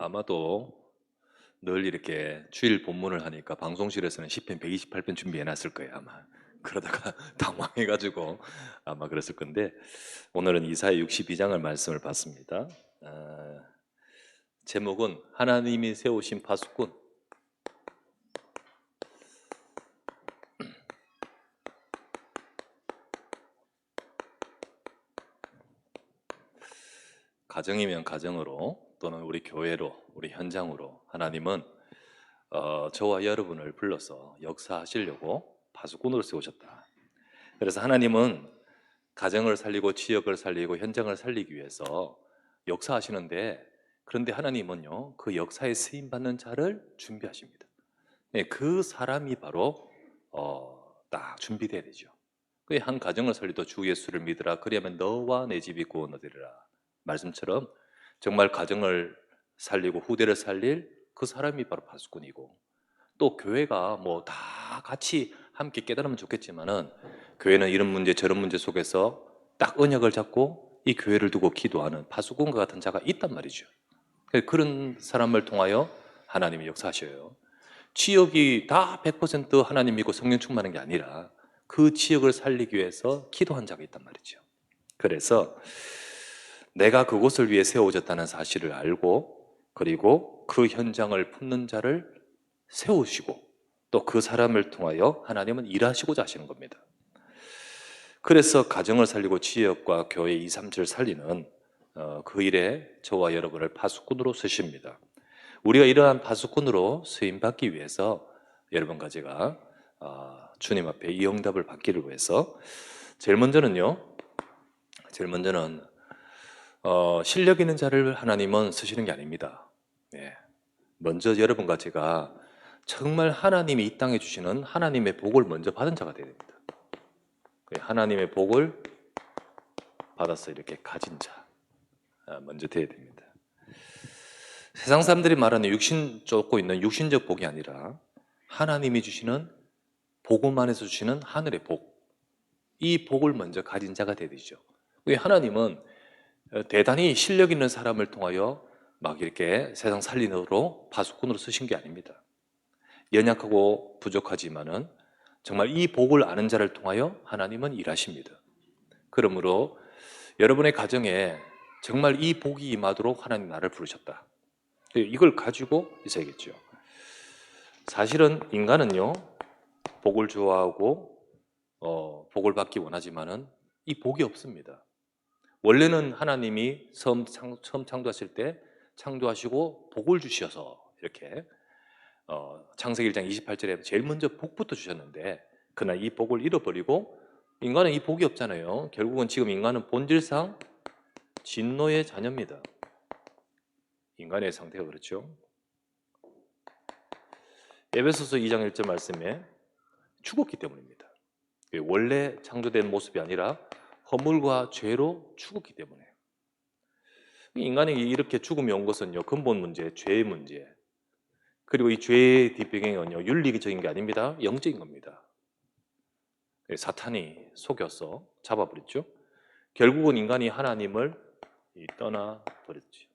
아마도 늘 이렇게 주일 본문을 하니까 방송실에서는 10편 128편 준비해 놨을 거예요, 아마. 그러다가 당황해 가지고 아마 그랬을 건데, 오늘은 이사야 62장을 말씀을 봤습니다. 제목은 하나님이 세우신 파수꾼. 가정이면 가정으로, 또는 우리 교회로, 우리 현장으로 하나님은 저와 여러분을 불러서 역사하시려고 파수꾼으로 세우셨다. 그래서 하나님은 가정을 살리고 지역을 살리고 현장을 살리기 위해서 역사하시는데, 그런데 하나님은요, 그 역사에 쓰임받는 자를 준비하십니다. 네, 그 사람이 바로 딱 준비돼야 되죠. 그 한 가정을 살리도 주 예수를 믿으라, 그리하면 너와 내 집이 구원 얻으리라 말씀처럼, 정말 가정을 살리고 후대를 살릴 그 사람이 바로 파수꾼이고, 또 교회가 뭐 다 같이 함께 깨달으면 좋겠지만은, 교회는 이런 문제 저런 문제 속에서 딱 언약을 잡고 이 교회를 두고 기도하는 파수꾼과 같은 자가 있단 말이죠. 그런 사람을 통하여 하나님이 역사하셔요. 지역이 다 100% 하나님 믿고 성령 충만한 게 아니라 그 지역을 살리기 위해서 기도한 자가 있단 말이죠. 그래서 내가 그곳을 위해 세워졌다는 사실을 알고, 그리고 그 현장을 품는 자를 세우시고, 또 그 사람을 통하여 하나님은 일하시고자 하시는 겁니다. 그래서 가정을 살리고 지역과 교회 2, 3지를 살리는 그 일에 저와 여러분을 파수꾼으로 쓰십니다. 우리가 이러한 파수꾼으로 쓰임받기 위해서 여러분과 제가 주님 앞에 이 응답을 받기를 위해서 제일 먼저는 실력 있는 자를 하나님은 쓰시는 게 아닙니다. 예. 먼저 여러분과 제가 정말 하나님이 이 땅에 주시는 하나님의 복을 먼저 받은 자가 되어야 됩니다. 하나님의 복을 받아서 이렇게 가진 자 먼저 되어야 됩니다. 세상 사람들이 말하는 육신 쫓고 있는 육신적 복이 아니라 하나님이 주시는 복음 안에서 주시는 하늘의 복, 이 복을 먼저 가진 자가 되어야 되죠. 하나님은 대단히 실력 있는 사람을 통하여 막 이렇게 세상 살리느로 파수꾼으로 쓰신 게 아닙니다. 연약하고 부족하지만은 정말 이 복을 아는 자를 통하여 하나님은 일하십니다. 그러므로 여러분의 가정에 정말 이 복이 임하도록 하나님 나를 부르셨다. 이걸 가지고 있어야겠죠. 사실은 인간은요, 복을 좋아하고 복을 받기 원하지만은 이 복이 없습니다. 원래는 하나님이 처음 창조하실 때 창조하시고 복을 주셔서 이렇게 창세기 1장 28절에 제일 먼저 복부터 주셨는데, 그러나 이 복을 잃어버리고 인간은 이 복이 없잖아요. 결국은 지금 인간은 본질상 진노의 자녀입니다. 인간의 상태가 그렇죠. 에베소서 2장 1절 말씀에 죽었기 때문입니다. 원래 창조된 모습이 아니라 허물과 죄로 죽었기 때문에. 인간이 이렇게 죽음이 온 것은요, 근본 문제, 죄의 문제, 그리고 이 죄의 뒷배경은요, 윤리적인 게 아닙니다. 영적인 겁니다. 사탄이 속여서 잡아버렸죠. 결국은 인간이 하나님을 떠나버렸죠.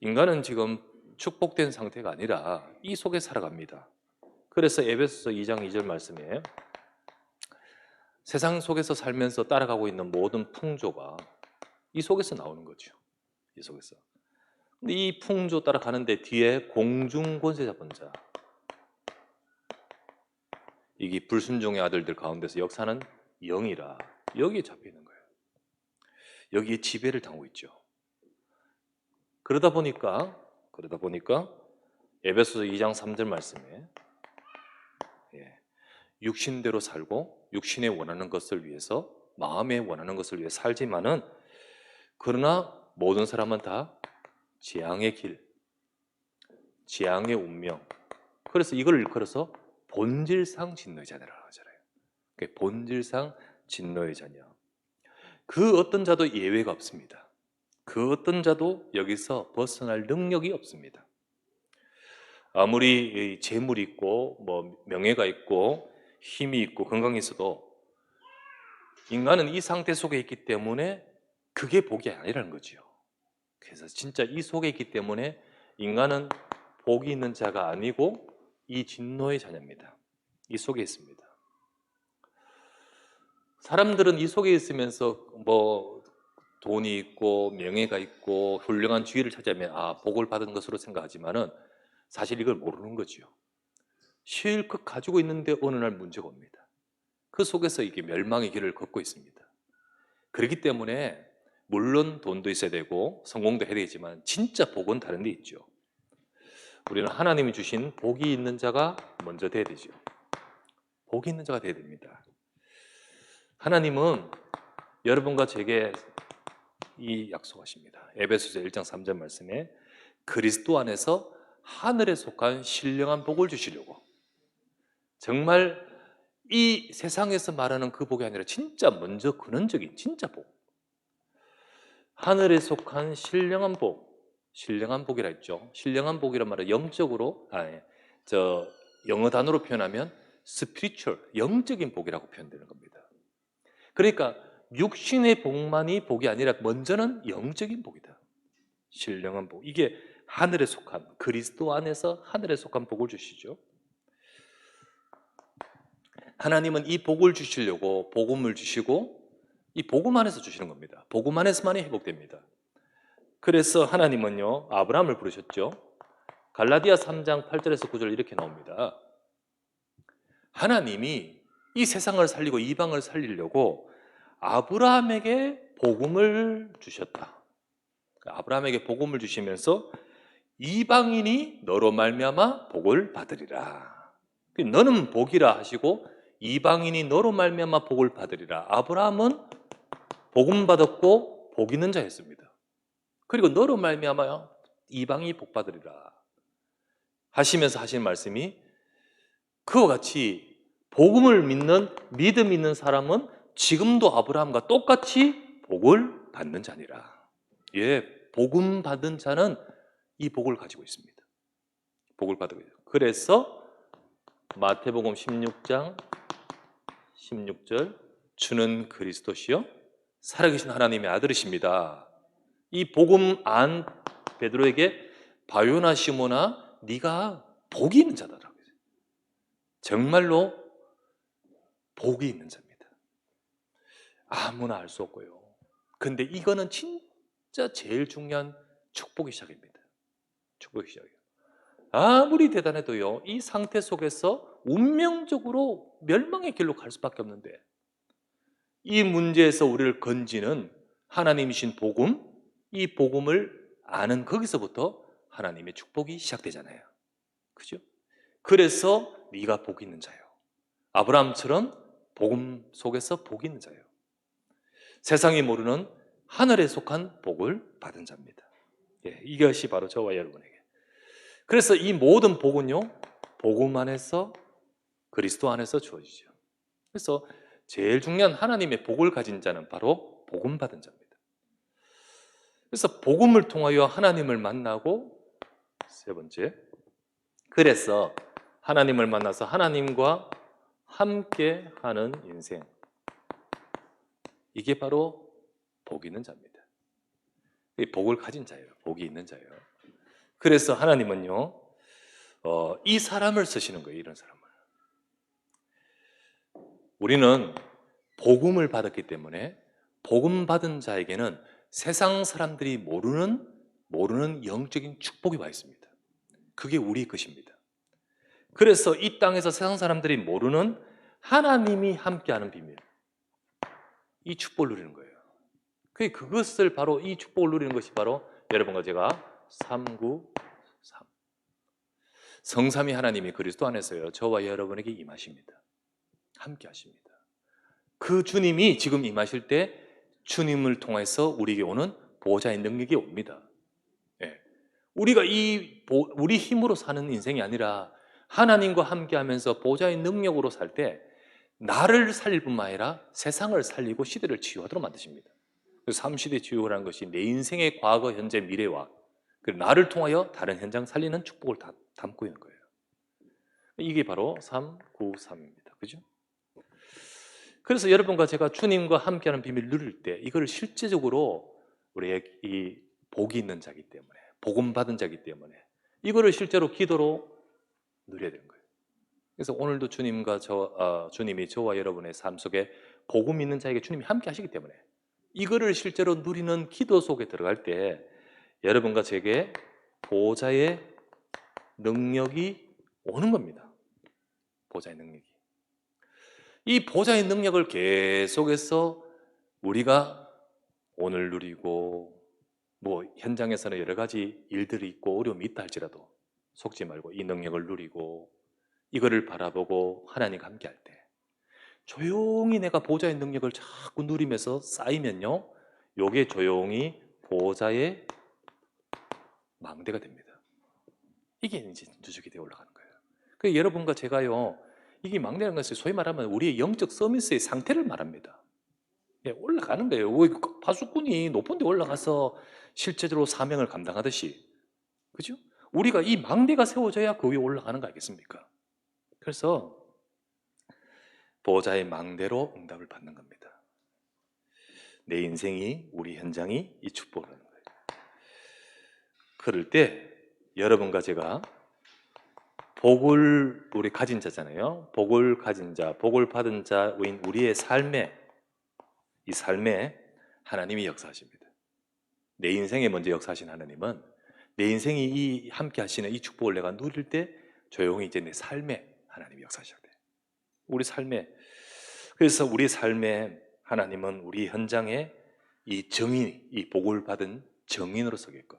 인간은 지금 축복된 상태가 아니라 이 속에 살아갑니다. 그래서 에베소서 2장 2절 말씀에 세상 속에서 살면서 따라가고 있는 모든 풍조가 이 속에서 나오는 거죠. 이 속에서. 근데 이 풍조 따라가는데 뒤에 공중 권세 잡은 자, 이게 불순종의 아들들 가운데서 역사는 영이라 여기에 잡혀 있는 거예요. 여기에 지배를 당하고 있죠. 그러다 보니까 에베소서 2장 3절 말씀에 육신대로 살고 육신에 원하는 것을 위해서, 마음에 원하는 것을 위해 살지만은, 그러나 모든 사람은 다 재앙의 길, 재앙의 운명. 그래서 이걸 일컬어서 본질상 진노의 자녀라고 하잖아요. 본질상 진노의 자녀. 그 어떤 자도 예외가 없습니다. 그 어떤 자도 여기서 벗어날 능력이 없습니다. 아무리 재물이 있고 뭐 명예가 있고 힘이 있고 건강이 있어도 인간은 이 상태 속에 있기 때문에 그게 복이 아니라는 거죠. 그래서 진짜 이 속에 있기 때문에 인간은 복이 있는 자가 아니고 이 진노의 자녀입니다. 이 속에 있습니다. 사람들은 이 속에 있으면서 뭐 돈이 있고 명예가 있고 훌륭한 지위를 차지하면 복을 받은 것으로 생각하지만은 사실 이걸 모르는 거죠. 실컷 가지고 있는데 어느 날 문제가 옵니다. 그 속에서 이게 멸망의 길을 걷고 있습니다. 그렇기 때문에 물론 돈도 있어야 되고 성공도 해야 되지만 진짜 복은 다른 데 있죠. 우리는 하나님이 주신 복이 있는 자가 먼저 돼야 되죠. 복이 있는 자가 돼야 됩니다. 하나님은 여러분과 제게 이 약속하십니다. 에베소서 1장 3절 말씀에 그리스도 안에서 하늘에 속한 신령한 복을 주시려고, 정말 이 세상에서 말하는 그 복이 아니라 진짜 먼저 근원적인 진짜 복, 하늘에 속한 신령한 복, 신령한 복이라 했죠. 신령한 복이란 말은 영적으로, 영어 단어로 표현하면 spiritual, 영적인 복이라고 표현되는 겁니다. 그러니까 육신의 복만이 복이 아니라 먼저는 영적인 복이다. 신령한 복, 이게 하늘에 속한, 그리스도 안에서 하늘에 속한 복을 주시죠. 하나님은 이 복을 주시려고 복음을 주시고 이 복음 안에서 주시는 겁니다. 복음 안에서만이 회복됩니다. 그래서 하나님은요, 아브라함을 부르셨죠. 갈라디아 3장 8절에서 9절 이렇게 나옵니다. 하나님이 이 세상을 살리고 이방을 살리려고 아브라함에게 복음을 주셨다. 아브라함에게 복음을 주시면서 이방인이 너로 말미암아 복을 받으리라. 너는 복이라 하시고 이방인이 너로 말미암아 복을 받으리라. 아브라함은 복음 받았고 복 있는 자였습니다. 그리고 너로 말미암아 이방인이 복 받으리라 하시면서 하시는 말씀이, 그와 같이 복음을 믿는, 믿음 있는 사람은 지금도 아브라함과 똑같이 복을 받는 자니라. 예, 복음 받은 자는 이 복을 가지고 있습니다. 복을 받고 있어요. 그래서 마태복음 16장 16절, 주는 그리스도시요 살아계신 하나님의 아들이십니다. 이 복음 안 베드로에게 바요나 시모나 네가 복이 있는 자다라고 했어요. 정말로 복이 있는 자입니다. 아무나 알 수 없고요. 근데 이거는 진짜 제일 중요한 축복의 시작입니다. 축복의 시작이에요. 아무리 대단해도요, 이 상태 속에서 운명적으로 멸망의 길로 갈 수밖에 없는데, 이 문제에서 우리를 건지는 하나님이신 복음, 이 복음을 아는 거기서부터 하나님의 축복이 시작되잖아요. 그죠? 그래서 네가 복 있는 자요. 아브라함처럼 복음 속에서 복 있는 자요. 세상이 모르는 하늘에 속한 복을 받은 자입니다. 예, 이것이 바로 저와 여러분에게. 그래서 이 모든 복은요, 복음 안에서, 그리스도 안에서 주어지죠. 그래서 제일 중요한 하나님의 복을 가진 자는 바로 복음 받은 자입니다. 그래서 복음을 통하여 하나님을 만나고, 세 번째, 그래서 하나님을 만나서 하나님과 함께 하는 인생, 이게 바로 복 있는 자입니다. 복을 가진 자예요. 복이 있는 자예요. 그래서 하나님은요, 이 사람을 쓰시는 거예요. 이런 사람을. 우리는 복음을 받았기 때문에 복음 받은 자에게는 세상 사람들이 모르는 영적인 축복이 와 있습니다. 그게 우리 것입니다. 그래서 이 땅에서 세상 사람들이 모르는 하나님이 함께하는 비밀, 이 축복을 누리는 거예요. 그것을 바로, 이 축복을 누리는 것이 바로 여러분과 제가 393, 성삼위 하나님이 그리스도 안에서요, 저와 여러분에게 임하십니다. 함께 하십니다. 그 주님이 지금 임하실 때 주님을 통해서 우리에게 오는 보호자의 능력이 옵니다. 예. 우리가 우리 힘으로 사는 인생이 아니라 하나님과 함께 하면서 보호자의 능력으로 살 때 나를 살릴 뿐만 아니라 세상을 살리고 시대를 치유하도록 만드십니다. 그래서 3시대 치유라는 것이 내 인생의 과거, 현재, 미래와 나를 통하여 다른 현장 살리는 축복을 담고 있는 거예요. 이게 바로 393입니다. 그죠? 그래서 여러분과 제가 주님과 함께하는 비밀을 누릴 때 이걸 실제적으로 우리의 이 복이 있는 자기 때문에, 복음 받은 자기 때문에 이거를 실제로 기도로 누려야 되는 거예요. 그래서 오늘도 주님이 저와 여러분의 삶 속에 복음 있는 자에게 주님이 함께 하시기 때문에 이거를 실제로 누리는 기도 속에 들어갈 때 여러분과 제게 보호자의 능력이 오는 겁니다. 보호자의 능력이. 이 보호자의 능력을 계속해서 우리가 오늘 누리고 뭐 현장에서는 여러 가지 일들이 있고 어려움이 있다 할지라도 속지 말고 이 능력을 누리고 이거를 바라보고 하나님과 함께 할 때 조용히 내가 보호자의 능력을 자꾸 누리면서 쌓이면요, 요게 조용히 보호자의 망대가 됩니다. 이게 이제 누적이 되어 올라가는 거예요. 그 여러분과 제가요, 이게 망대라는 것은 소위 말하면 우리의 영적 서밋의 상태를 말합니다. 예, 올라가는 거예요. 파수꾼이 높은 데 올라가서 실제적으로 사명을 감당하듯이, 그죠? 우리가 이 망대가 세워져야 그 위에 올라가는 거 아니겠습니까? 그래서 보호자의 망대로 응답을 받는 겁니다. 내 인생이, 우리 현장이 이 축복을 하는 거예요. 그럴 때 여러분과 제가 복을 우리 가진 자잖아요. 복을 가진 자, 복을 받은 자인 우리의 이 삶에 하나님이 역사하십니다. 내 인생에 먼저 역사하신 하나님은 내 인생이 이 함께 하시는 이 축복을 내가 누릴 때 조용히 이제 내 삶에 하나님이 역사하셔야 돼. 우리 삶에. 그래서 우리 삶에 하나님은 우리 현장에 이 정인, 이 복을 받은 정인으로 서게끔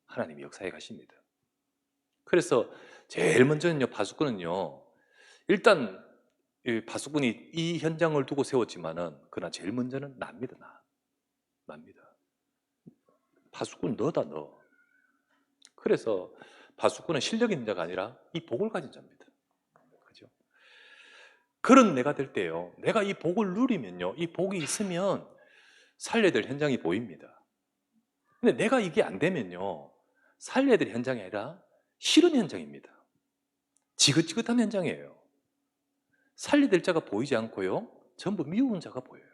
하나님이 역사해 가십니다. 그래서 제일 먼저는요, 파수꾼은요, 일단 이 파수꾼이 이 현장을 두고 세웠지만은 그러나 제일 먼저는 납니다. 납니다. 파수꾼 너다 너. 그래서 파수꾼은 실력 있는 자가 아니라 이 복을 가진 자입니다. 그죠? 그런 내가 될 때요, 내가 이 복을 누리면요, 이 복이 있으면 살려야 될 현장이 보입니다. 근데 내가 이게 안 되면요, 살려야 될 현장이 아니라 싫은 현장입니다. 지긋지긋한 현장이에요. 살려야 될 자가 보이지 않고요, 전부 미운 자가 보여요.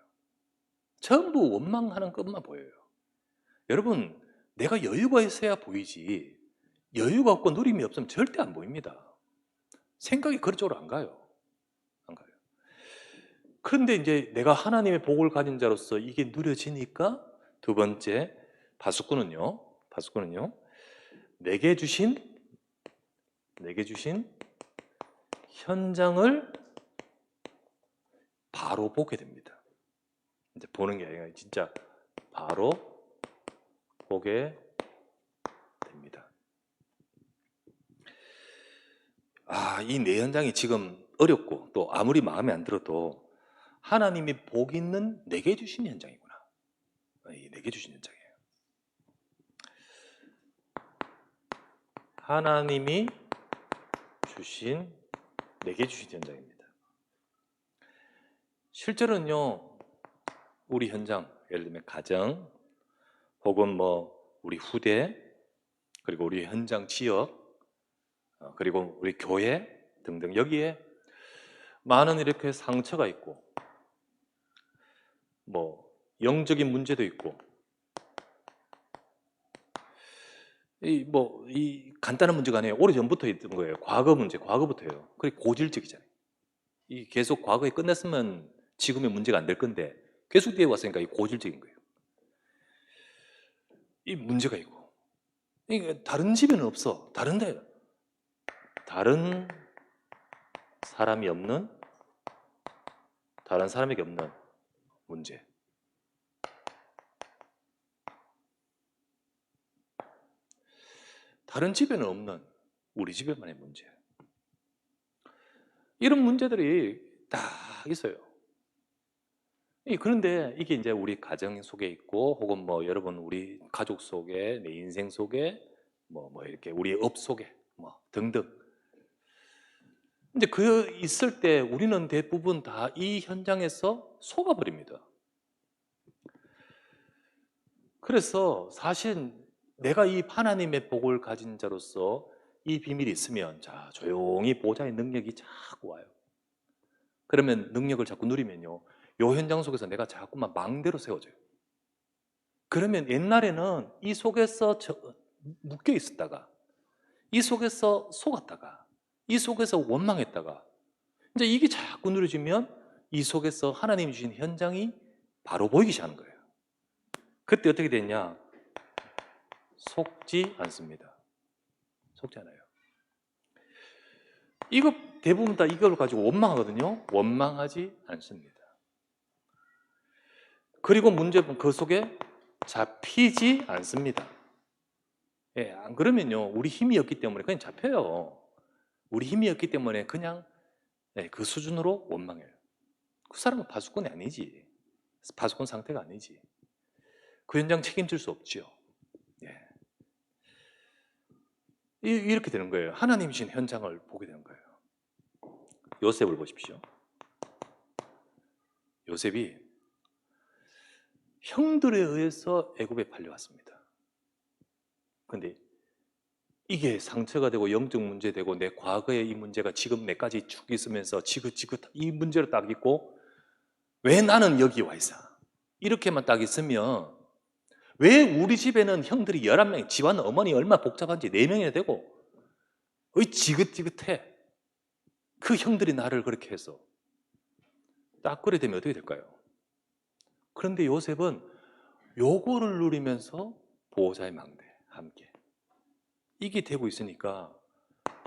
전부 원망하는 것만 보여요. 여러분, 내가 여유가 있어야 보이지 여유가 없고 누림이 없으면 절대 안 보입니다. 생각이 그쪽으로 안 가요. 안 가요. 그런데 이제 내가 하나님의 복을 가진 자로서 이게 누려지니까 두 번째, 파수꾼은요, 내게 주신 현장을 바로 보게 됩니다. 이제 보는 게 아니라 진짜 바로 보게 됩니다. 이 내 현장이 지금 어렵고 또 아무리 마음에 안 들어도 하나님이 복 있는 내게 주신 현장이구나. 내게 주신 현장이에요. 하나님이 내게 주신 현장입니다. 실제로는요, 우리 현장, 예를 들면 가정, 혹은 뭐 우리 후대, 그리고 우리 현장 지역, 그리고 우리 교회 등등 여기에 많은 이렇게 상처가 있고 뭐 영적인 문제도 있고 이 간단한 문제가 아니에요. 오래전부터 있던 거예요. 과거 문제, 과거부터예요. 그게 고질적이잖아요. 이 계속 과거에 끝냈으면 지금의 문제가 안 될 건데 계속 뒤에 왔으니까 이 고질적인 거예요. 이 문제가 있고 이게 다른 집에는 없어. 다른 사람이 없는, 다른 사람에게 없는 문제. 다른 집에는 없는 우리 집에만의 문제. 이런 문제들이 다 있어요. 그런데 이게 이제 우리 가정 속에 있고, 혹은 뭐 여러분 우리 가족 속에, 내 인생 속에, 뭐 이렇게 우리 업 속에, 뭐 등등. 근데 그 있을 때 우리는 대부분 다 이 현장에서 속아버립니다. 그래서 사실 내가 이 하나님의 복을 가진 자로서 이 비밀이 있으면 자, 조용히 보호자의 능력이 자꾸 와요. 그러면 능력을 자꾸 누리면요, 요 현장 속에서 내가 자꾸만 망대로 세워져요. 그러면 옛날에는 이 속에서 묶여 있었다가, 이 속에서 속았다가, 이 속에서 원망했다가, 이제 이게 자꾸 누려지면 이 속에서 하나님이 주신 현장이 바로 보이기 시작하는 거예요. 그때 어떻게 됐냐? 속지 않습니다. 속지 않아요. 이거 대부분 다 이걸 가지고 원망하거든요. 원망하지 않습니다. 그리고 문제는 그 속에 잡히지 않습니다. 예, 안 그러면요, 우리 힘이 없기 때문에 그냥 잡혀요. 우리 힘이 없기 때문에 그냥 그 수준으로 원망해요. 그 사람은 파수꾼이 아니지. 파수꾼 상태가 아니지. 그 현장 책임질 수 없지요. 예. 이렇게 되는 거예요. 하나님이 주신 현장을 보게 되는 거예요. 요셉을 보십시오. 요셉이 형들에 의해서 애굽에 팔려왔습니다. 근데 이게 상처가 되고 영적 문제 되고 내 과거의 이 문제가 지금 내까지 쭉 있으면서 지긋지긋 이 문제로 딱 있고, 왜 나는 여기 와 있어? 이렇게만 딱 있으면, 왜 우리 집에는 형들이 11명, 집안 어머니 얼마나 복잡한지 4명이나 되고 왜 지긋지긋해? 그 형들이 나를 그렇게 해서 딱 그래 되면 어떻게 될까요? 그런데 요셉은 요거를 누리면서 보호자의 망대 함께 이게 되고 있으니까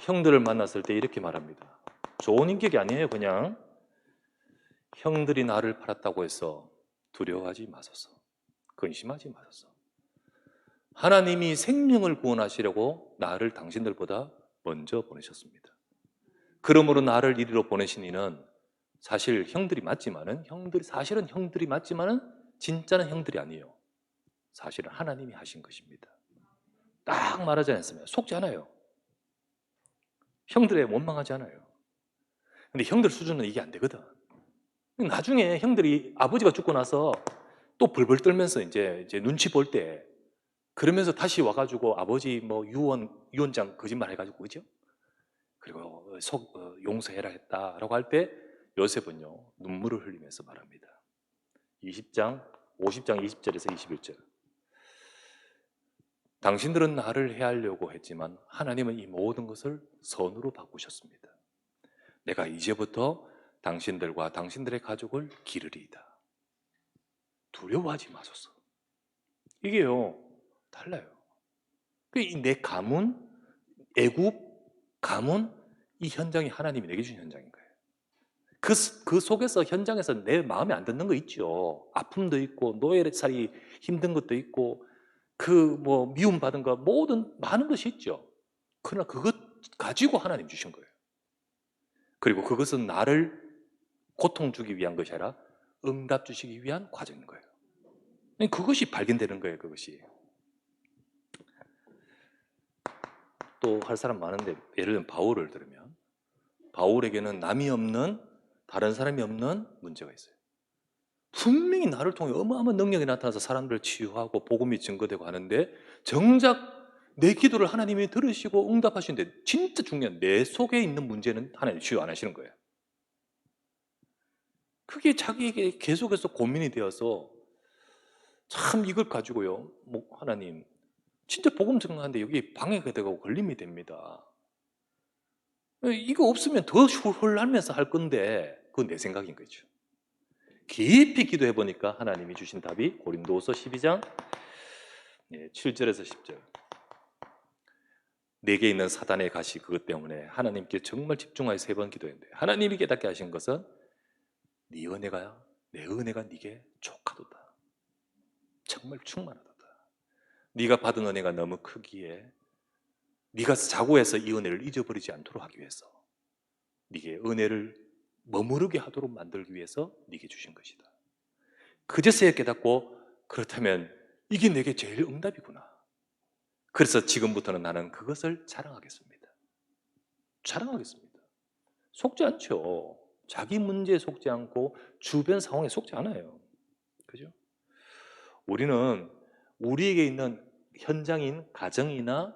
형들을 만났을 때 이렇게 말합니다. 좋은 인격이 아니에요. 그냥 형들이 나를 팔았다고 해서 두려워하지 마소서, 근심하지 마소서. 하나님이 생명을 구원하시려고 나를 당신들보다 먼저 보내셨습니다. 그러므로 나를 이리로 보내신 이는 사실 형들이 맞지만은, 사실은 형들이 맞지만은 진짜는 형들이 아니에요. 사실은 하나님이 하신 것입니다. 딱 말하지 않습니다. 속지 않아요. 형들에 원망하지 않아요. 근데 형들 수준은 이게 안 되거든. 나중에 형들이 아버지가 죽고 나서 또 벌벌 떨면서 이제 눈치 볼 때, 그러면서 다시 와가지고 아버지 뭐 유언장 거짓말 해가지고, 그죠? 그리고 용서해라 했다라고 할 때 요셉은요, 눈물을 흘리면서 말합니다. 50장 20절에서 21절. 당신들은 나를 해하려고 했지만 하나님은 이 모든 것을 선으로 바꾸셨습니다. 내가 이제부터 당신들과 당신들의 가족을 기르리이다. 두려워하지 마소서. 이게요, 달라요. 내 가문, 애굽, 가문, 이 현장이 하나님이 내게 주신 현장인 거예요. 그 속에서, 현장에서 내 마음에 안 드는 거 있죠. 아픔도 있고, 노예살이 힘든 것도 있고, 미움받은 거, 많은 것이 있죠. 그러나 그것 가지고 하나님 주신 거예요. 그리고 그것은 나를 고통 주기 위한 것이 아니라 응답 주시기 위한 과정인 거예요. 그것이 발견되는 거예요, 그것이. 또 할 사람 많은데, 예를 들면 바울을 들으면, 바울에게는 남이 없는, 다른 사람이 없는 문제가 있어요. 분명히 나를 통해 어마어마한 능력이 나타나서 사람들을 치유하고 복음이 증거되고 하는데, 정작 내 기도를 하나님이 들으시고 응답하시는데, 진짜 중요한 내 속에 있는 문제는 하나님 치유 안 하시는 거예요. 그게 자기에게 계속해서 고민이 되어서, 참 이걸 가지고요, 하나님 진짜 복음 증거하는데 여기 방해가 되고 걸림이 됩니다. 이거 없으면 더 훌훌하면서 할 건데, 그건 내 생각인 거죠. 깊이 기도해 보니까 하나님이 주신 답이 고린도서 12장 7절에서 10절. 내게 있는 사단의 가시, 그것 때문에 하나님께 정말 집중하여 3번 기도했는데, 하나님이 깨닫게 하신 것은 내 은혜가 네게 족하도다. 정말 충만하도다. 네가 받은 은혜가 너무 크기에 네가 자고해서 이 은혜를 잊어버리지 않도록 하기 위해서, 네게 은혜를 머무르게 하도록 만들기 위해서 네게 주신 것이다. 그제서야 깨닫고, 그렇다면 이게 내게 제일 응답이구나. 그래서 지금부터는 나는 그것을 자랑하겠습니다. 자랑하겠습니다. 속지 않죠. 자기 문제에 속지 않고 주변 상황에 속지 않아요. 그죠? 우리는 우리에게 있는 현장인 가정이나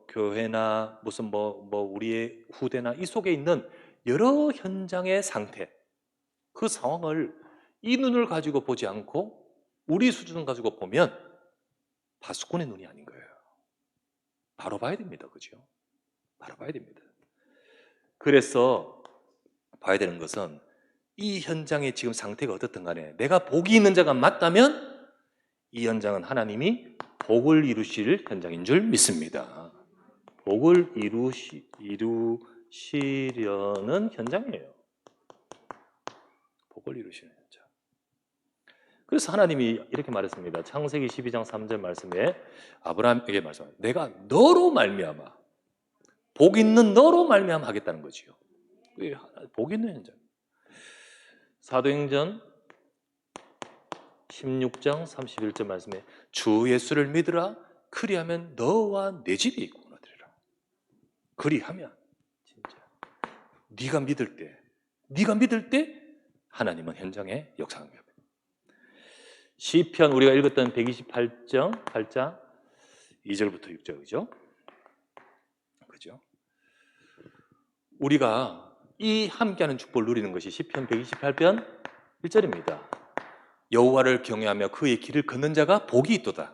교회나 무슨 우리의 후대나 이 속에 있는 여러 현장의 상태, 그 상황을 이 눈을 가지고 보지 않고 우리 수준 가지고 보면 파수꾼의 눈이 아닌 거예요. 바로 봐야 됩니다. 그죠? 바로 봐야 됩니다. 그래서 봐야 되는 것은 이 현장의 지금 상태가 어떻든 간에 내가 복이 있는 자가 맞다면 이 현장은 하나님이 복을 이루실 현장인 줄 믿습니다. 복을 이루시려는 현장이에요. 복을 이루시는 현장. 그래서 하나님이 이렇게 말했습니다. 창세기 12장 3절 말씀에 아브라함에게 말씀합니다. 내가 너로 말미암아 복 있는 너로 말미암아 하겠다는 거지요. 복 있는 현장. 사도행전 16장 31절 말씀에 주 예수를 믿으라 그리하면 너와 내 집이 구원을 얻으리라. 그리하면 진짜 네가 믿을 때 하나님은 현장에 역사하는 겁니다. 시편 우리가 읽었던 128장 8장 2절부터 6절 그죠? 우리가 이 함께하는 축복을 누리는 것이 시편 128편 1절입니다. 여호와를 경외하며 그의 길을 걷는 자가 복이 있도다.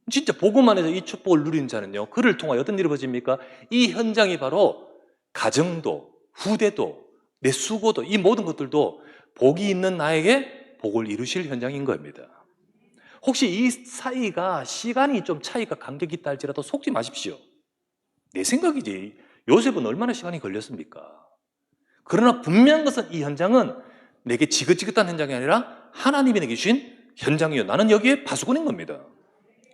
진짜 복음 안에서 이 축복을 누리는 자는요, 그를 통하여 어떤 일이 벌어집니까? 이 현장이 바로 가정도 후대도 내 수고도 이 모든 것들도 복이 있는 나에게 복을 이루실 현장인 겁니다. 혹시 이 사이가 시간이 좀 차이가 간격이 있다 할지라도 속지 마십시오. 내 생각이지 요셉은 얼마나 시간이 걸렸습니까? 그러나 분명한 것은 이 현장은 내게 지긋지긋한 현장이 아니라 하나님이 내게 주신 현장이요, 나는 여기에 파수꾼인 겁니다.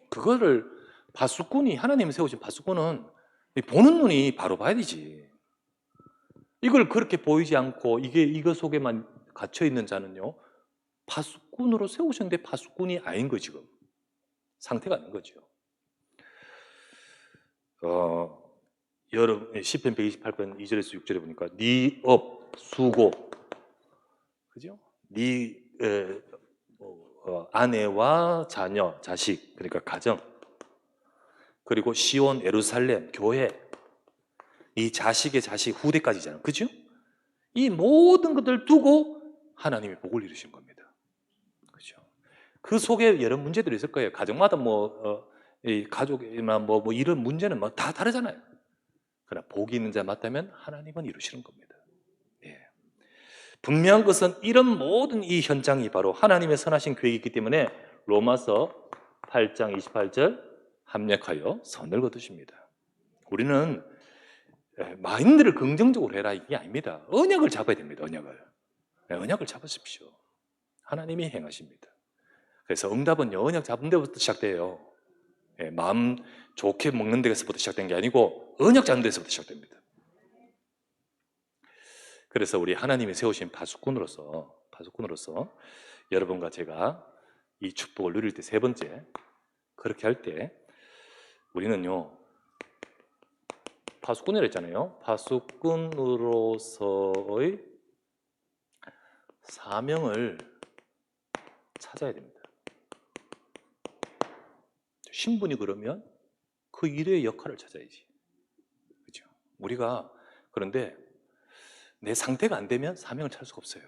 그거를 파수꾼이, 하나님이 세우신 파수꾼은 보는 눈이 바로 봐야 되지. 이걸 그렇게 보이지 않고 이거 속에만 갇혀 있는 자는요, 파수꾼으로 세우셨는데 파수꾼이 아닌 거, 지금 상태가 아닌 거죠. 여러분 시편 128편 2절에서 6절에 보니까 네 업 수고, 그죠? 네 아내와 자녀, 자식, 그러니까 가정, 그리고 시온, 예루살렘, 교회, 이 자식의 자식, 후대까지잖아요. 그죠? 이 모든 것들을 두고 하나님이 복을 이루신 겁니다. 그죠? 그 속에 여러 문제들이 있을 거예요. 가정마다 이 가족이나 이런 문제는 다 다르잖아요. 그러나 복이 있는 자 맞다면 하나님은 이루시는 겁니다. 예. 분명한 것은 이런 모든 이 현장이 바로 하나님의 선하신 계획이기 때문에 로마서 8장 28절 합력하여 선을 거두십니다. 우리는 마인드를 긍정적으로 해라 이게 아닙니다. 언약을 잡아야 됩니다. 언약을 잡으십시오. 하나님이 행하십니다. 그래서 응답은요, 언약 잡은 데부터 시작돼요. 마음 좋게 먹는 데서부터 시작된 게 아니고 언약 잡는 데서부터 시작됩니다. 그래서 우리 하나님이 세우신 파수꾼으로서 여러분과 제가 이 축복을 누릴 때, 세 번째, 그렇게 할 때 우리는요, 파수꾼이라 했잖아요. 파수꾼으로서의 사명을 찾아야 됩니다. 신분이 그러면 그 일의 역할을 찾아야지. 그렇죠? 우리가 그런데 내 상태가 안 되면 사명을 찾을 수가 없어요.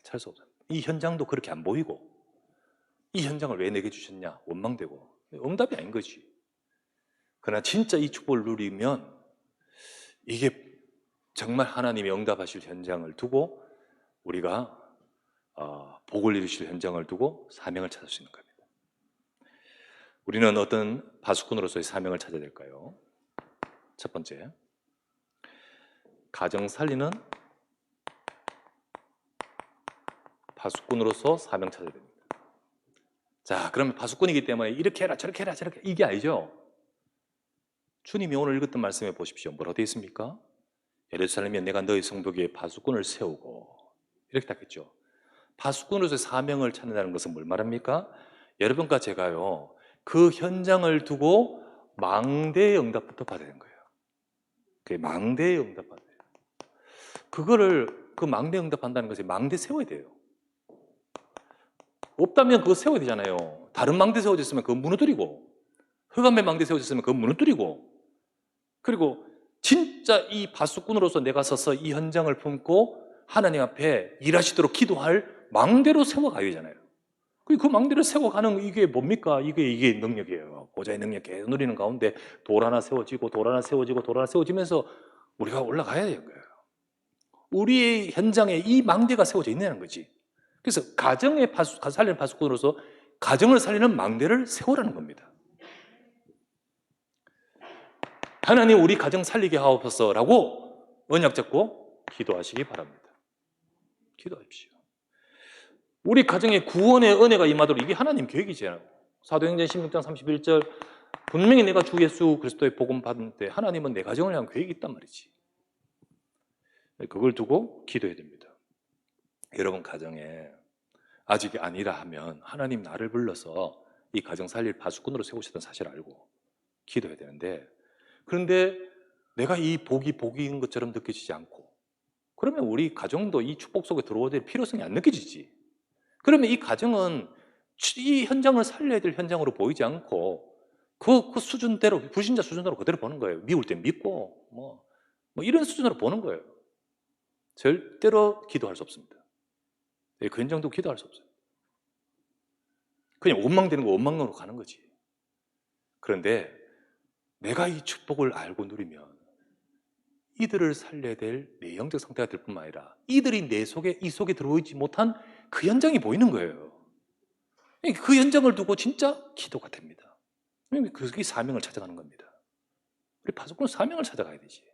찾을 수 없어요. 이 현장도 그렇게 안 보이고, 이 현장을 왜 내게 주셨냐 원망되고, 응답이 아닌 거지. 그러나 진짜 이 축복을 누리면 이게 정말 하나님이 응답하실 현장을 두고 우리가 복을 이루실 현장을 두고 사명을 찾을 수 있는 겁니다. 우리는 어떤 파수꾼으로서의 사명을 찾아야 될까요? 첫 번째, 가정 살리는 파수꾼으로서 사명 찾아야 됩니다. 자, 그러면 파수꾼이기 때문에 이렇게 해라 저렇게 해라 저렇게, 이게 아니죠. 주님이 오늘 읽었던 말씀에 보십시오. 뭐라고 되어 있습니까? 예루살렘에 내가 너희 성도에게 파수꾼을 세우고, 이렇게 딱 했죠. 파수꾼으로서의 사명을 찾는다는 것은 뭘 말합니까? 여러분과 제가요, 그 현장을 두고 망대의 응답부터 받아야 되는 거예요. 그 망대의 응답 받아야 돼요. 그 망대 응답한다는 것이 망대 세워야 돼요. 없다면 그거 세워야 되잖아요. 다른 망대 세워졌으면 그거 무너뜨리고, 흑암의 망대 세워졌으면 그거 무너뜨리고, 그리고 진짜 이 파수꾼으로서 내가 서서 이 현장을 품고 하나님 앞에 일하시도록 기도할 망대로 세워가야 되잖아요. 그 망대를 세워가는 이게 뭡니까? 이게 능력이에요. 보좌의 능력 계속 누리는 가운데 돌 하나 세워지고 돌 하나 세워지고 돌 하나 세워지면서 우리가 올라가야 되는 거예요. 우리의 현장에 이 망대가 세워져 있는 거지. 그래서 가정의 살리는 파수꾼으로서 가정을 살리는 망대를 세우라는 겁니다. 하나님 우리 가정 살리게 하옵소서라고 언약 잡고 기도하시기 바랍니다. 기도하십시오. 우리 가정에 구원의 은혜가 임하도록 이게 하나님 계획이잖아요. 사도행전 16장 31절 분명히 내가 주 예수 그리스도의 복음 받을 때 하나님은 내 가정을 향한 계획이 있단 말이지. 그걸 두고 기도해야 됩니다. 여러분 가정에 아직 아니라 하면 하나님 나를 불러서 이 가정 살릴 파수꾼으로 세우셨던 사실을 알고 기도해야 되는데, 그런데 내가 이 복인 것처럼 느껴지지 않고, 그러면 우리 가정도 이 축복 속에 들어오야 될 필요성이 안 느껴지지. 그러면 이 가정은 이 현장을 살려야 될 현장으로 보이지 않고 그 수준대로, 불신자 수준으로 그대로 보는 거예요. 미울 때 믿고 뭐 이런 수준으로 보는 거예요. 절대로 기도할 수 없습니다. 그 현장도 기도할 수 없어요. 그냥 원망되는 거 원망으로 가는 거지. 그런데 내가 이 축복을 알고 누리면 이들을 살려야 될 내 영적 상태가 될 뿐만 아니라 이들이 내 속에, 이 속에 들어오지 못한 그 현장이 보이는 거예요. 그 현장을 두고 진짜 기도가 됩니다. 그게 사명을 찾아가는 겁니다. 우리 파수꾼은 사명을 찾아가야 되지.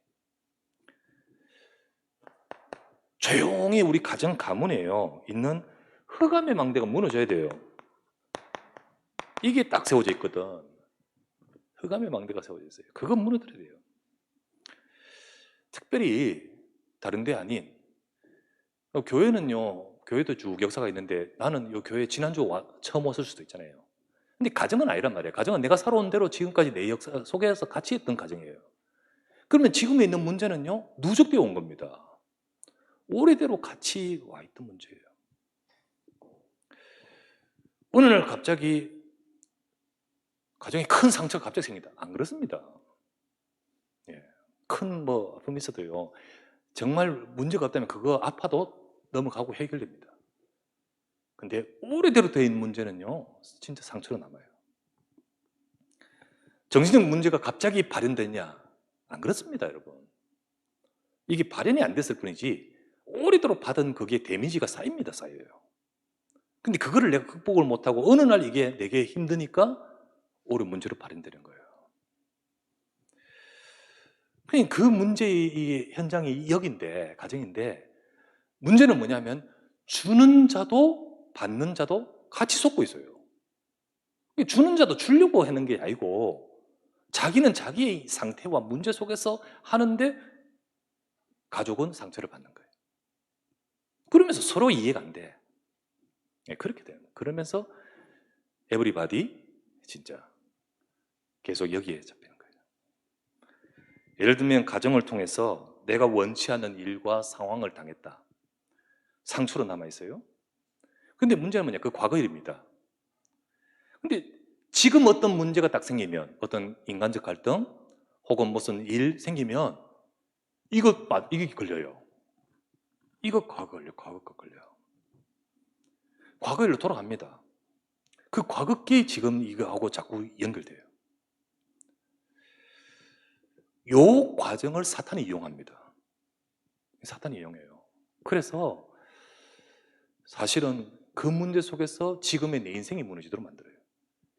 조용히 우리 가정 가문에요 있는 흑암의 망대가 무너져야 돼요. 이게 딱 세워져 있거든. 흑암의 망대가 세워져 있어요. 그건 무너뜨려야 돼요. 특별히 다른 데 아닌 교회는요, 교회도 쭉 역사가 있는데 나는 이 교회 지난주 처음 왔을 수도 있잖아요. 근데 가정은 아니란 말이에요. 가정은 내가 살아온 대로 지금까지 내 역사 속에서 같이 했던 가정이에요. 그러면 지금에 있는 문제는요, 누적되어 온 겁니다. 오래대로 같이 와 있던 문제예요. 어느 날 갑자기 가정에 큰 상처가 갑자기 생긴다. 안 그렇습니다. 예. 큰 아픔이 있어도요, 정말 문제가 없다면 그거 아파도 넘어가고 해결됩니다. 근데 오래대로 되어 있는 문제는요, 진짜 상처로 남아요. 정신적 문제가 갑자기 발현됐냐? 안 그렇습니다, 여러분. 이게 발현이 안 됐을 뿐이지 오래도록 받은 그게 데미지가 쌓입니다, 쌓여요. 근데 그거를 내가 극복을 못하고 어느 날 이게 내게 힘드니까 오래 문제로 발현되는 거예요. 그 문제의 이 현장이 여기인데, 가정인데, 문제는 뭐냐면 주는 자도 받는 자도 같이 속고 있어요. 주는 자도 주려고 하는 게 아니고 자기는 자기의 상태와 문제 속에서 하는데 가족은 상처를 받는 거예요. 그러면서 서로 이해가 안 돼. 그렇게 돼요. 그러면서 에브리바디 진짜 계속 여기에 잡히는 거예요. 예를 들면 가정을 통해서 내가 원치 않는 일과 상황을 당했다. 상처로 남아있어요. 근데 문제는 뭐냐? 그 과거 일입니다. 근데 지금 어떤 문제가 딱 생기면, 어떤 인간적 갈등 혹은 무슨 일 생기면 이게 걸려요. 이거 과거 걸려요. 과거 일로 돌아갑니다. 그 과거기 지금 이거하고 자꾸 연결돼요. 요 과정을 사탄이 이용합니다. 사탄이 이용해요. 그래서 사실은 그 문제 속에서 지금의 내 인생이 무너지도록 만들어요.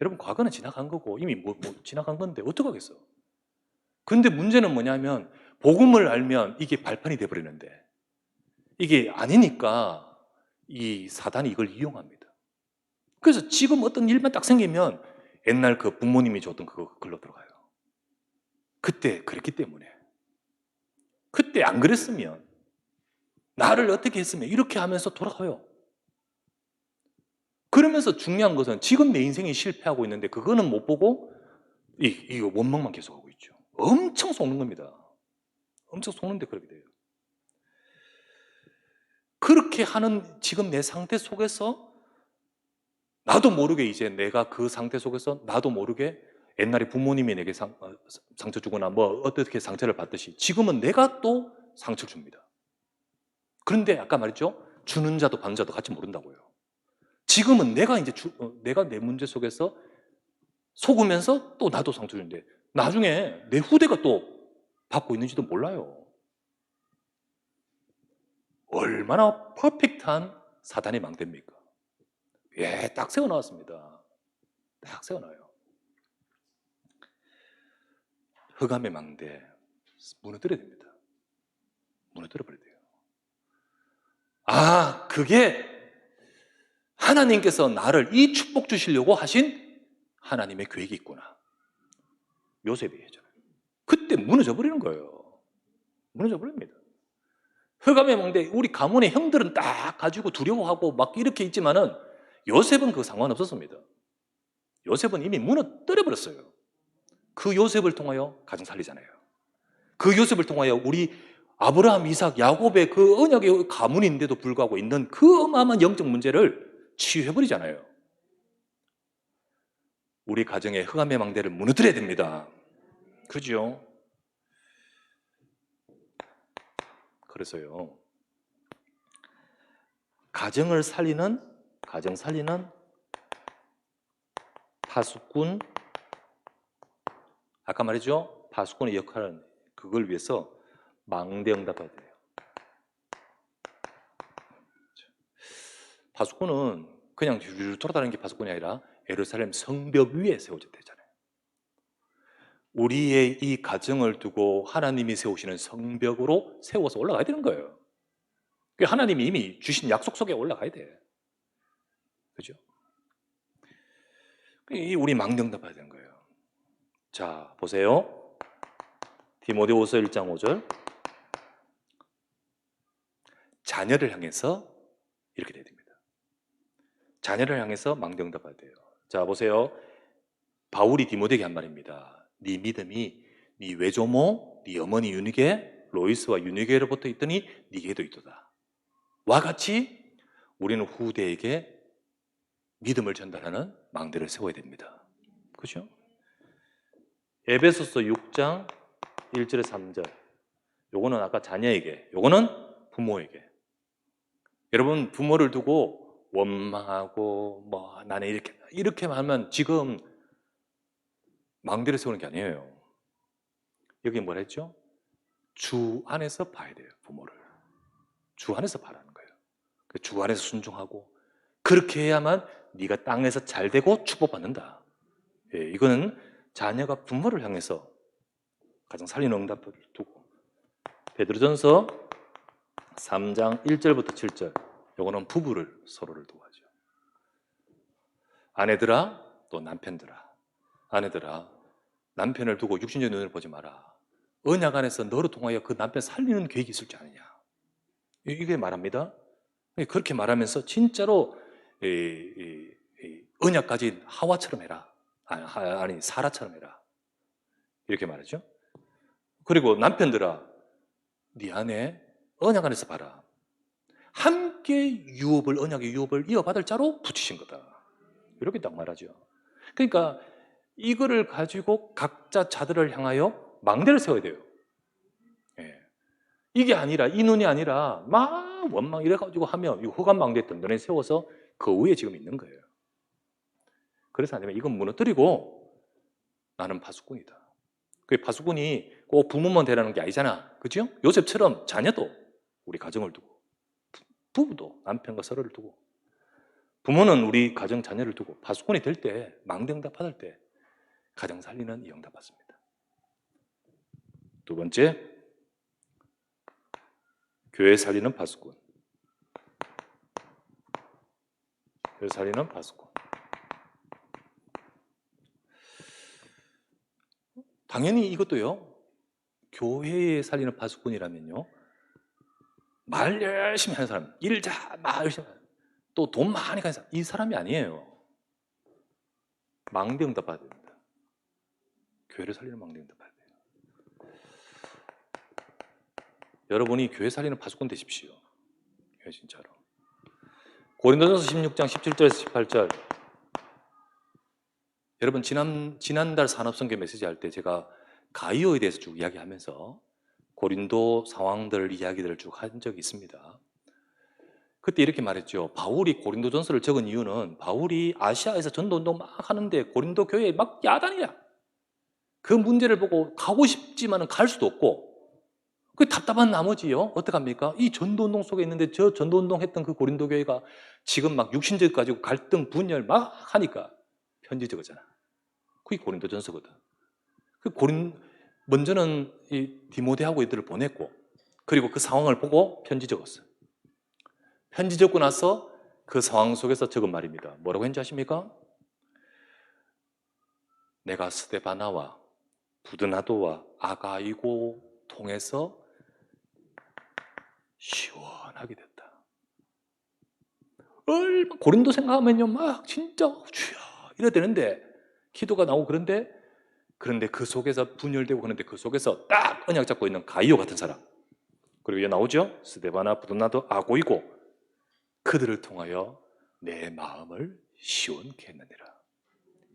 여러분, 과거는 지나간 거고 이미 지나간 건데 어떡하겠어? 근데 문제는 뭐냐면 복음을 알면 이게 발판이 돼버리는데 이게 아니니까 이 사단이 이걸 이용합니다. 그래서 지금 어떤 일만 딱 생기면 옛날 그 부모님이 줬던 그거 글로 들어가요. 그때 그랬기 때문에, 그때 안 그랬으면, 나를 어떻게 했으면, 이렇게 하면서 돌아가요. 그러면서 중요한 것은 지금 내 인생이 실패하고 있는데 그거는 못 보고 이거 원망만 계속하고 있죠. 엄청 속는 겁니다. 엄청 속는데 그렇게 돼요. 그렇게 하는 지금 내 상태 속에서 나도 모르게 이제 내가 그 상태 속에서 나도 모르게 옛날에 부모님이 내게 상처 주거나 어떻게 상처를 받듯이 지금은 내가 또 상처를 줍니다. 그런데 아까 말했죠? 주는 자도 받는 자도 같이 모른다고요. 지금은 내가 이제 내가 내 문제 속에서 속으면서 또 나도 상처 주는데 나중에 내 후대가 또 받고 있는지도 몰라요. 얼마나 퍼펙트한 사단의 망대입니까? 예, 딱 세워 나왔습니다. 딱 세워 놔요. 흑암의 망대 무너뜨려야 됩니다. 무너뜨려 버려야 돼요. 아, 그게 하나님께서 나를 이 축복 주시려고 하신 하나님의 계획이 있구나. 요셉이 했잖아요. 그때 무너져 버리는 거예요. 무너져 버립니다. 흑암의 망대, 우리 가문의 형들은 딱 가지고 두려워하고 막 이렇게 있지만은 요셉은 그 상관없었습니다. 요셉은 이미 무너뜨려 버렸어요. 그 요셉을 통하여 가정 살리잖아요. 그 요셉을 통하여 우리 아브라함, 이삭, 야곱의 그 언약의 가문인데도 불구하고 있는 그 어마어마한 영적 문제를 치유해버리잖아요. 우리 가정의 흑암의 망대를 무너뜨려야 됩니다. 그죠? 그래서요, 가정 살리는 파수꾼, 아까 말했죠? 파수꾼의 역할은 그걸 위해서 망대 응답해야 돼요. 파수꾼은 그냥 돌아다니는 게 파수꾼이 아니라 예루살렘 성벽 위에 세워져 되잖아요. 우리의 이 가정을 두고 하나님이 세우시는 성벽으로 세워서 올라가야 되는 거예요. 하나님이 이미 주신 약속 속에 올라가야 돼. 그죠? 우리 망대 응답해야 되는 거예요. 자, 보세요. 디모데후서 1장 5절. 자녀를 향해서 이렇게 돼야 됩니다. 자녀를 향해서 망대 응답해야 돼요. 자, 보세요. 바울이 디모데에게 한 말입니다. 네 믿음이 네 외조모, 네 어머니 유니게, 로이스와 유니게로부터 있더니 네게도 있도다. 와 같이 우리는 후대에게 믿음을 전달하는 망대를 세워야 됩니다. 그렇죠? 에베소서 6장 1절에 3절. 요거는 아까 자녀에게, 요거는 부모에게. 여러분, 부모를 두고 원망하고 뭐 나는 이렇게 하면 지금 망대를 세우는 게 아니에요. 여기 뭐라 했죠? 주 안에서 봐야 돼요. 부모를 주 안에서 봐라는 거예요. 주 안에서 순종하고 그렇게 해야만 네가 땅에서 잘 되고 축복받는다. 예, 이거는 자녀가 부모를 향해서 가장 살리는 응답을 두고, 베드로전서 3장 1절부터 7절, 요거는 부부를 서로를 두고 하죠. 아내들아, 또 남편들아, 아내들아, 남편을 두고 육신적인 눈을 보지 마라. 언약 안에서 너를 통하여 그 남편 살리는 계획이 있을 줄 아느냐. 이게 말합니다. 그렇게 말하면서 진짜로 언약 가진 하와처럼 해라. 아니 사라처럼 해라. 이렇게 말하죠. 그리고 남편들아, 네 안에 언약 안에서 봐라. 함께 언약의 유업을 이어받을 자로 붙이신 거다. 이렇게 딱 말하죠. 그러니까 이거를 가지고 각자 자들을 향하여 망대를 세워야 돼요. 예. 이게 아니라, 이 눈이 아니라 막 원망 이래가지고 하면 이 흑암 망대 든든히 세워서 그 위에 지금 있는 거예요. 그래서 안 되면 이건 무너뜨리고 나는 파수꾼이다. 그 파수꾼이 꼭 부모만 되라는 게 아니잖아. 그죠? 요셉처럼 자녀도 우리 가정을 두고, 부부도 남편과 서로를 두고, 부모는 우리 가정 자녀를 두고 파수꾼이 될 때, 망대 응답 받을 때 가정 살리는 이 응답 받습니다. 두 번째, 교회 살리는 파수꾼. 교회 살리는 파수꾼. 당연히 이것도요, 교회에 살리는 파수꾼이라면요, 말 열심히 하는 사람, 일 말 열심히 하는 사람, 또 돈 많이 가는 사람, 이 사람이 아니에요. 망대 응답 받아야 됩니다. 교회를 살리는 망대 응답 받아야 돼요. 여러분이 교회 살리는 파수꾼 되십시오. 진짜로. 고린도전서 16장 17절에서 18절. 여러분, 지난달 산업선교 메시지 할 때 제가 가이오에 대해서 쭉 이야기하면서 고린도 상황들 이야기들을 쭉 한 적이 있습니다. 그때 이렇게 말했죠. 바울이 고린도전서를 적은 이유는 바울이 아시아에서 전도운동 막 하는데 고린도 교회에 막 야단이야. 그 문제를 보고 가고 싶지만은 갈 수도 없고 그 답답한 나머지요. 어떡합니까? 이 전도운동 속에 있는데 저 전도운동 했던 그 고린도 교회가 지금 막 육신적 가지고 갈등, 분열 막 하니까 편지 적었잖아. 그게 고린도전서거든. 먼저는 이 디모데하고 이들을 보냈고 그리고 그 상황을 보고 편지 적었어. 편지 적고 나서 그 상황 속에서 적은 말입니다. 뭐라고 했는지 아십니까? 내가 스데바나와 부드나도와 아가이고 통해서 시원하게 됐다. 얼마 고린도 생각하면요 막 진짜 주여 이래 되는데 기도가 나오고 그런데 그 속에서 분열되고 그런데 그 속에서 딱 언약 잡고 있는 가이오 같은 사람 그리고 이제 나오죠 스데바나 부드나도 아고이고 그들을 통하여 내 마음을 시원케 했느니라.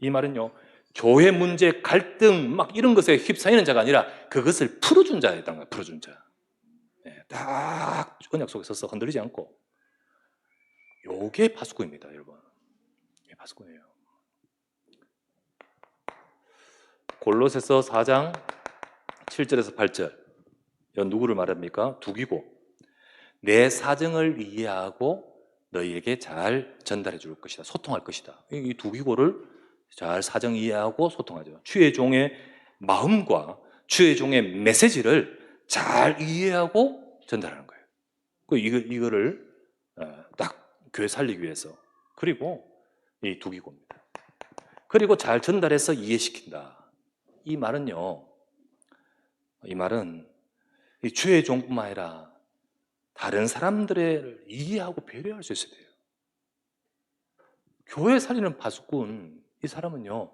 이 말은요 교회 문제 갈등 막 이런 것에 휩싸이는 자가 아니라 그것을 풀어준 자였던 거예요. 풀어준 자. 네, 딱 언약 속에 서서 흔들리지 않고 요게 파수꾼입니다 여러분. 이게 파수꾼이에요. 골로새서 4장 7절에서 8절 이건 누구를 말합니까? 두기고 내 사정을 이해하고 너희에게 잘 전달해 줄 것이다. 소통할 것이다. 이 두기고를 잘 사정 이해하고 소통하죠. 주의 종의 마음과 주의 종의 메시지를 잘 이해하고 전달하는 거예요. 이거를 딱 교회 살리기 위해서 그리고 이 두기고입니다. 그리고 잘 전달해서 이해시킨다. 이 말은 이 주의 종뿐만 아니라 다른 사람들을 이해하고 배려할 수 있어야 돼요. 교회 살리는 파수꾼 이 사람은요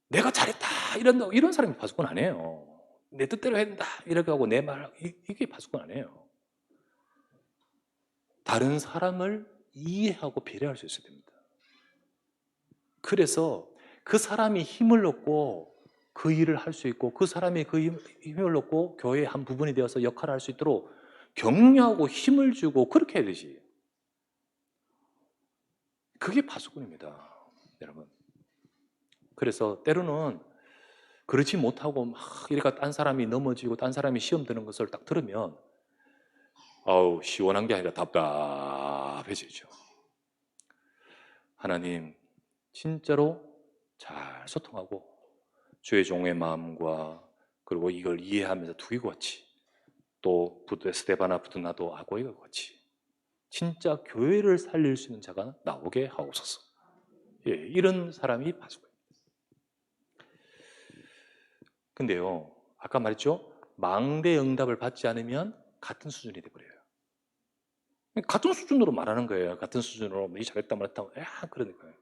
내가 잘했다 이런 사람이 파수꾼 아니에요. 내 뜻대로 했다 이렇게 하고 내 말 이게 파수꾼 아니에요. 다른 사람을 이해하고 배려할 수 있어야 됩니다. 그래서 그 사람이 힘을 얻고 그 일을 할 수 있고 그 사람이 그 힘을 얻고 교회의 한 부분이 되어서 역할을 할 수 있도록 격려하고 힘을 주고 그렇게 해야 되지. 그게 파수꾼입니다 여러분. 그래서 때로는 그렇지 못하고 막 이렇게 딴 사람이 넘어지고 딴 사람이 시험 드는 것을 딱 들으면 아우 시원한 게 아니라 답답해지죠. 하나님 진짜로 잘 소통하고 주의 종의 마음과 그리고 이걸 이해하면서 두기고 같이 또 스데바나 부드나도 아고이가 같이 진짜 교회를 살릴 수 있는 자가 나오게 하옵소서. 예, 이런 사람이 파수꾼입니다. 근데요 아까 말했죠 망대 응답을 받지 않으면 같은 수준이 돼버려요. 같은 수준으로 말하는 거예요. 같은 수준으로 이 잘했다 말했다 그러니까요.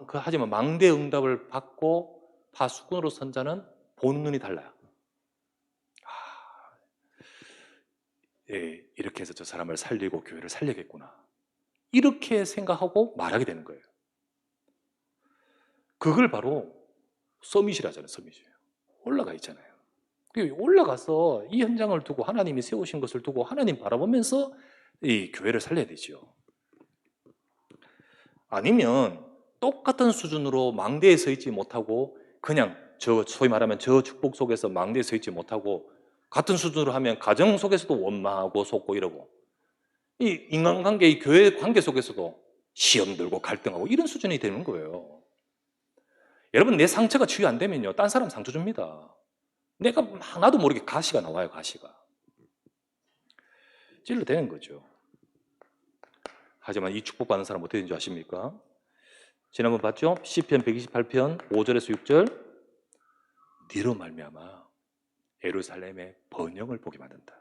하지만 망대 응답을 받고 파수꾼으로 선 자는 보는 눈이 달라요. 예, 이렇게 해서 저 사람을 살리고 교회를 살리겠구나 이렇게 생각하고 말하게 되는 거예요. 그걸 바로 서밋이라잖아요. 서밋이 올라가 있잖아요. 올라가서 이 현장을 두고 하나님이 세우신 것을 두고 하나님 바라보면서 이 교회를 살려야 되죠. 아니면 똑같은 수준으로 망대에 서 있지 못하고 그냥 소위 말하면 저 축복 속에서 망대에 서 있지 못하고 같은 수준으로 하면 가정 속에서도 원망하고 속고 이러고 이 인간관계, 이 교회 관계 속에서도 시험 들고 갈등하고 이런 수준이 되는 거예요. 여러분 내 상처가 치유 안 되면요 딴 사람 상처 줍니다. 내가 막 나도 모르게 가시가 나와요. 가시가 찔러대는 거죠. 하지만 이 축복받는 사람 어떻게 되는지 아십니까? 지난번 봤죠? 시편 128편 5절에서 6절 네로 말미암아 예루살렘의 번영을 보게 만든다.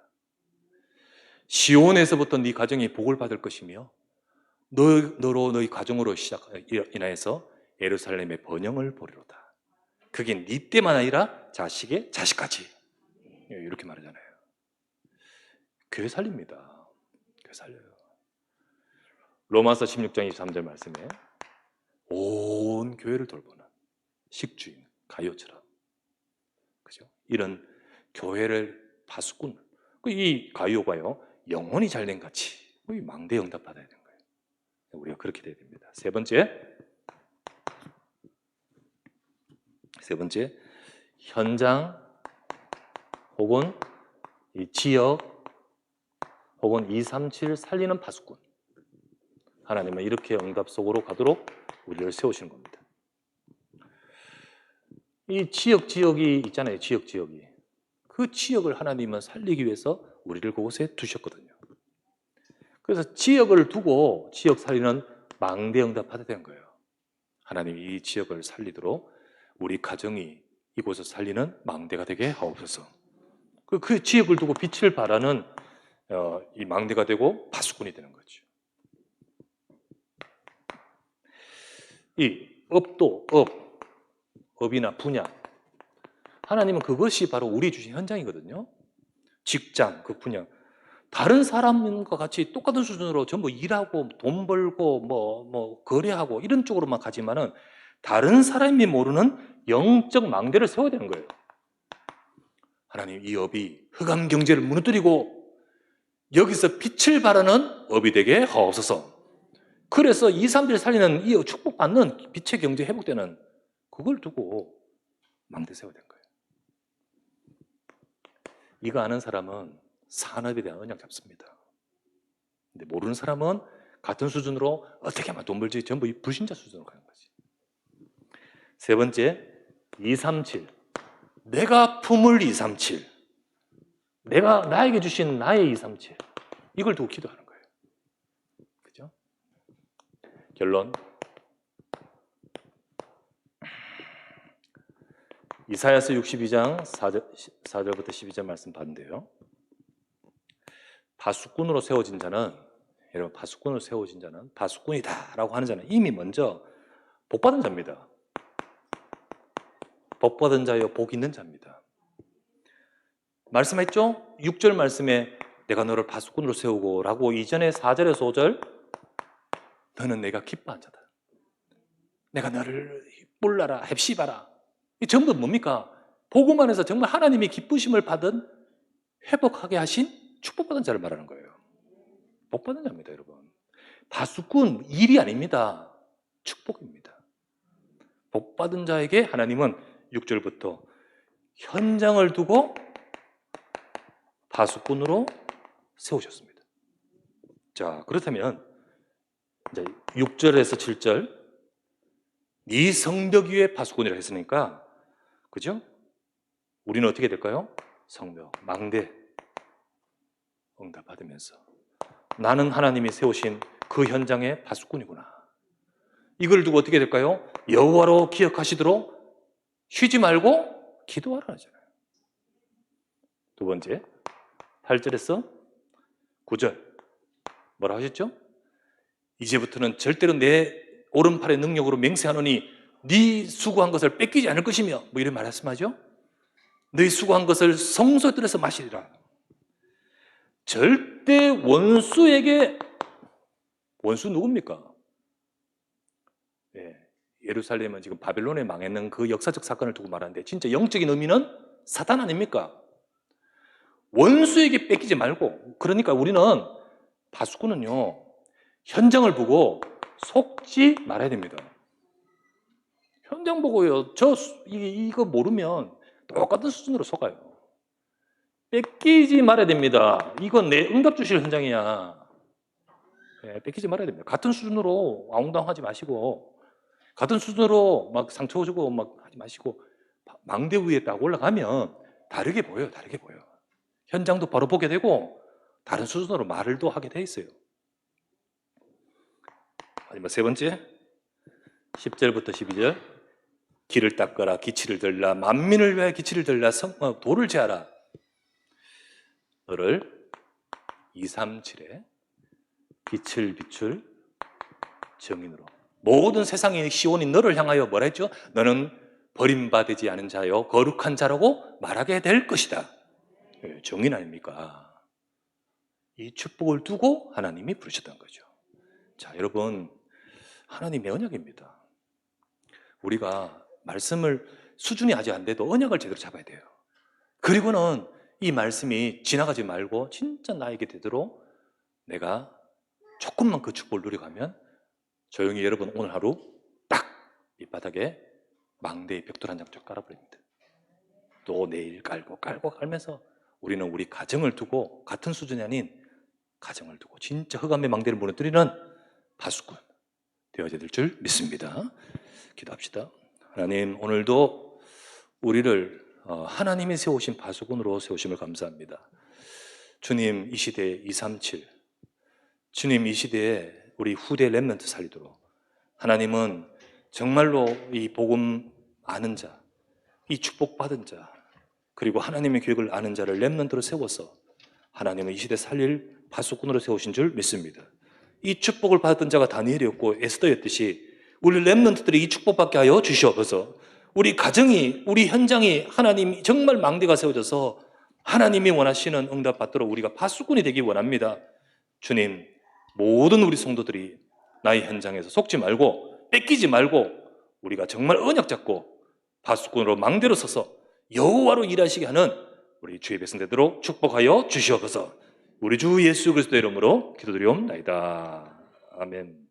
시온에서부터 네 가정이 복을 받을 것이며 너로 너희 가정으로 인하여서 예루살렘의 번영을 보리로다. 그게 네 때만 아니라 자식의 자식까지 이렇게 말하잖아요. 교회 살립니다. 교회 살려요. 로마서 16장 23절 말씀에 온 교회를 돌보는 식주인 가이오처럼 그죠? 이런 교회를 파수꾼 이 가요가요, 영혼이 잘된 가치, 이 망대 응답 받아야 되는 거예요. 우리가 그렇게 돼야 됩니다. 세 번째, 현장 혹은 이 지역 혹은 237 살리는 파수꾼. 하나님은 이렇게 응답 속으로 가도록 우리를 세우시는 겁니다. 이 지역이 있잖아요. 지역이. 그 지역을 하나님은 살리기 위해서 우리를 그곳에 두셨거든요. 그래서 지역을 두고 지역 살리는 망대 응답 받아야 되는 거예요. 하나님이 이 지역을 살리도록 우리 가정이 이곳을 살리는 망대가 되게 하옵소서. 그 지역을 두고 빛을 발하는 이 망대가 되고 파수꾼이 되는 거죠. 이 업이나 분야, 하나님은 그것이 바로 우리 주신 현장이거든요. 직장, 그 분야. 다른 사람과 같이 똑같은 수준으로 전부 일하고 돈 벌고 뭐 거래하고 이런 쪽으로만 가지만은 다른 사람이 모르는 영적 망대를 세워야 되는 거예요. 하나님, 이 업이 흑암 경제를 무너뜨리고 여기서 빛을 발하는 업이 되게 하옵소서. 그래서 2, 3일 살리는 이 축복받는 빛의 경제 회복되는 그걸 두고 망대 세워야 되는 거예요. 이거 아는 사람은 산업에 대한 언약 잡습니다. 근데 모르는 사람은 같은 수준으로 어떻게 하면 돈 벌지 전부 이 불신자 수준으로 가는 거지. 세 번째, 237. 내가 품을 237. 내가 나에게 주신 나의 237. 이걸 두고 기도하는 거예요. 그죠? 결론. 이사야서 62장 4절부터 12절 말씀 봤는데요. 파수꾼으로 세워진 자는, 여러분, 파수꾼으로 세워진 자는, 파수꾼이다라고 하는 자는 이미 먼저 복받은 자입니다. 복받은 자여 복 있는 자입니다. 말씀했죠? 6절 말씀에 내가 너를 파수꾼으로 세우고 라고 이전에 4절에서 5절 너는 내가 기뻐한 자다. 내가 너를 몰라라, heb시바라. 이 전부 뭡니까? 복음 안에서 정말 하나님이 기쁘심을 받은 회복하게 하신 축복받은 자를 말하는 거예요. 복받은 자입니다, 여러분. 파수꾼 일이 아닙니다. 축복입니다. 복받은 자에게 하나님은 6절부터 현장을 두고 파수꾼으로 세우셨습니다. 자, 그렇다면 이제 6절에서 7절 네 성벽 위에 파수꾼이라 했으니까, 그죠? 우리는 어떻게 될까요? 성벽, 망대 응답 받으면서 나는 하나님이 세우신 그 현장의 파수꾼이구나. 이걸 두고 어떻게 될까요? 여호와로 기억하시도록 쉬지 말고 기도하라 하잖아요. 두 번째, 8절에서 9절 뭐라 하셨죠? 이제부터는 절대로 내 오른팔의 능력으로 맹세하노니 네 수고한 것을 뺏기지 않을 것이며, 뭐 이런 말씀하죠. 너희 수고한 것을 성소에 들여서 마시리라. 절대 원수에게, 원수 누굽니까? 예, 예루살렘은 지금 바벨론에 망했는 그 역사적 사건을 두고 말하는데 진짜 영적인 의미는 사탄 아닙니까? 원수에게 뺏기지 말고. 그러니까 우리는 파수꾼은요, 현장을 보고 속지 말아야 됩니다. 현장 보고요, 이거 모르면 똑같은 수준으로 속아요. 뺏기지 말아야 됩니다. 이건 내 응답 주실 현장이야. 네, 뺏기지 말아야 됩니다. 같은 수준으로 아웅당하지 마시고, 같은 수준으로 막 상처 주고 막 하지 마시고, 망대 위에 딱 올라가면 다르게 보여요. 다르게 보여. 현장도 바로 보게 되고 다른 수준으로 말을 또 하게 돼 있어요. 마지막 세 번째, 10절부터 12절 길을 닦아라, 기치를 들라, 만민을 위하여 기치를 들라, 돌을 제하라. 너를 237에 빛을 비출 정인으로, 모든 세상의 시온이 너를 향하여 뭐라 했죠? 너는 버림받지 않은 자요 거룩한 자라고 말하게 될 것이다. 정인 아닙니까? 이 축복을 두고 하나님이 부르셨던 거죠. 자, 여러분, 하나님의 언약입니다. 우리가 말씀을 수준이 아직 안 돼도 언약을 제대로 잡아야 돼요. 그리고는 이 말씀이 지나가지 말고 진짜 나에게 되도록 내가 조금만 그 축복을 누려가면 조용히 여러분 오늘 하루 딱 이 바닥에 망대의 벽돌 한 장 쫙 깔아버립니다. 또 내일 깔고 깔면서 우리는 우리 가정을 두고 같은 수준이 아닌 가정을 두고 진짜 흑암의 망대를 무너뜨리는 파수꾼 되어야 될 줄 믿습니다. 기도합시다. 하나님, 오늘도 우리를 하나님이 세우신 파수꾼으로 세우심을 감사합니다. 주님, 이 시대에 237 주님, 이 시대에 우리 후대 렘넌트 살리도록 하나님은 정말로 이 복음 아는 자, 이 축복받은 자, 그리고 하나님의 계획을 아는 자를 렘넌트로 세워서 하나님은 이 시대 살릴 파수꾼으로 세우신 줄 믿습니다. 이 축복을 받았던 자가 다니엘이었고 에스더였듯이 우리 렘넌트들이 이 축복받게 하여 주시옵소서. 우리 가정이, 우리 현장이 하나님 정말 망대가 세워져서 하나님이 원하시는 응답 받도록 우리가 파수꾼이 되기 원합니다. 주님, 모든 우리 성도들이 나의 현장에서 속지 말고 뺏기지 말고 우리가 정말 언약 잡고 파수꾼으로 망대로 서서 여호와로 일하시게 하는 우리 주의 백성 되도록 축복하여 주시옵소서. 우리 주 예수 그리스도의 이름으로 기도드리옵나이다. 아멘.